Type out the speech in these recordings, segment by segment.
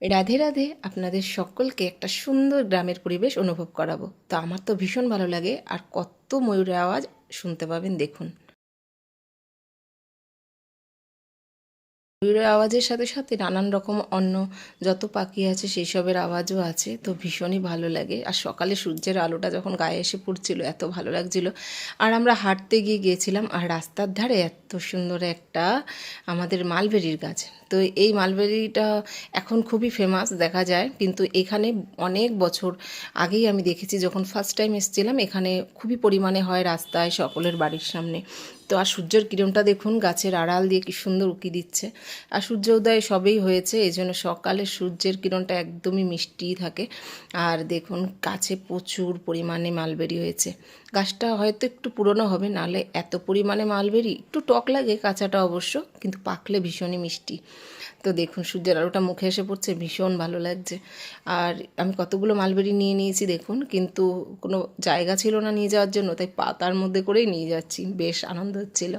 রাধে রাধে, আপনাদের সকলকে একটা সুন্দর গ্রামের পরিবেশ অনুভব করাবো। তো আমার তো ভীষণ ভালো লাগে, আর কত ময়ূরের আওয়াজ শুনতে পাবেন দেখুন। ময়ূরের আওয়াজের সাথে সাথে নানান রকম অন্য যত পাখি আছে সেই সবের আওয়াজও আছে, তো ভীষণই ভালো লাগে। আর সকালে সূর্যের আলোটা যখন গায়ে এসে পড়ছিল এত ভালো লাগছিল। আর আমরা হাঁটতে গিয়েছিলাম, আর রাস্তার ধারে এত সুন্দর একটা আমাদের মালবেরির গাছ। তো এই মালবেরিটা এখন খুবই ফেমাস দেখা যায়, কিন্তু এখানে অনেক বছর আগেই আমি দেখেছি, যখন ফার্স্ট টাইম এসেছিলাম এখানে খুবই পরিমাণে হয় রাস্তায়, সকলের বাড়ির সামনে। তো আর সূর্যের কিরণটা দেখুন গাছের আড়াল দিয়ে কি সুন্দর উঁকি দিচ্ছে। আর সূর্য উদয় সবেই হয়েছে, এই জন্য সকালে সূর্যের কিরণটা একদমই মিষ্টিই থাকে। আর দেখুন গাছে প্রচুর পরিমাণে মালবেরি হয়েছে। গাছটা হয়তো একটু পুরনো হবে, নাহলে এত পরিমাণে মালবেরি, একটু টক লাগে কাঁচাটা অবশ্য, কিন্তু পাকলে ভীষণই মিষ্টি। তো দেখুন সূর্যের আলোটা মুখে এসে পড়ছে, ভীষণ ভালো লাগছে। আর আমি কতগুলো মালবেরি নিয়ে নিয়েছি দেখুন, কিন্তু কোনো জায়গা ছিল না নিয়ে যাওয়ার জন্য, তাই পাতার মধ্যে করেই নিয়ে যাচ্ছি, বেশ আনন্দ হচ্ছিল।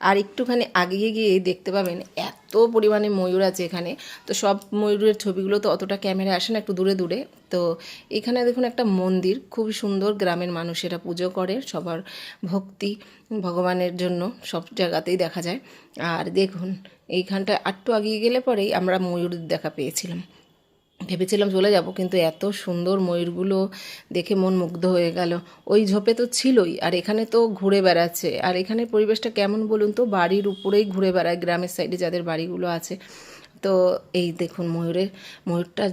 আর একটুখানি আগিয়ে গিয়ে দেখতে পাবেন এত পরিমাণে ময়ূর আছে এখানে। তো সব ময়ূরের ছবিগুলো তো অতটা ক্যামেরা আসে না, একটু দূরে দূরে। তো এখানে দেখুন একটা মন্দির, খুবই সুন্দর, গ্রামের মানুষেরা পুজো করে, সবার ভক্তি ভগবানের জন্য সব জায়গাতেই দেখা যায়। আর দেখুন এইখানটায় একটু এগিয়ে গেলে পরেই আমরা ময়ূর দেখা পেয়েছিলাম। ভেবেছিলাম চলে যাব, কিন্তু এত সুন্দর ময়ূরগুলো দেখে মন মুগ্ধ হয়ে গেল। ওই ঝোপে তো ছিলই, আর এখানে তো ঘুরে বেড়াচ্ছে। আর এখানে পরিবেশটা কেমন বলুন তো, বাড়ির উপরেই ঘুরে বেড়ায়, গ্রামের সাইডে যাদের বাড়িগুলো আছে। তো এই দেখুন ময়ূরটা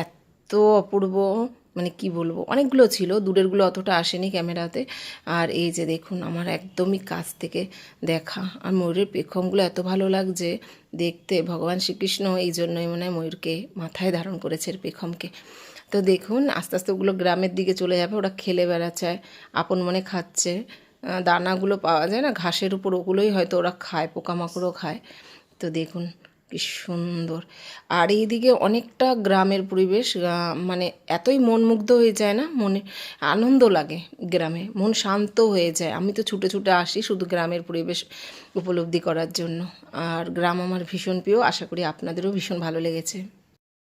এত অপূর্ব, মানে কি বলবো, অনেকগুলো ছিল, দূরেরগুলো অতটা আসেনি ক্যামেরাতে। আর এই যে দেখুন আমার একদমই কাছ থেকে দেখা, আর ময়ূরের পেখমগুলো এত ভালো লাগছে দেখতে। ভগবান শ্রীকৃষ্ণ এই জন্যই মনে হয় ময়ূরকে মাথায় ধারণ করেছে পেখমকে। তো দেখুন আস্তে আস্তে ওগুলো গ্রামের দিকে চলে যাবে, ওরা খেলে বেড়াচ্ছে, আপন মনে খাচ্ছে। দানাগুলো পাওয়া যায় না ঘাসের উপর, ওগুলোই হয়তো ওরা খায়, পোকামাকড়ও খায়। তো দেখুন কি সুন্দর। আর এইদিকে অনেকটা গ্রামের পরিবেশ, মানে এতই মন মুগ্ধ হয়ে যায় না, মনে আনন্দ লাগে, গ্রামে মন শান্ত হয়ে যায়। আমি তো ছুটে ছুটে আসি শুধু গ্রামের পরিবেশ উপলব্ধি করার জন্য। আর গ্রাম আমার ভীষণ প্রিয়, আশা করি আপনাদেরও ভীষণ ভালো লেগেছে।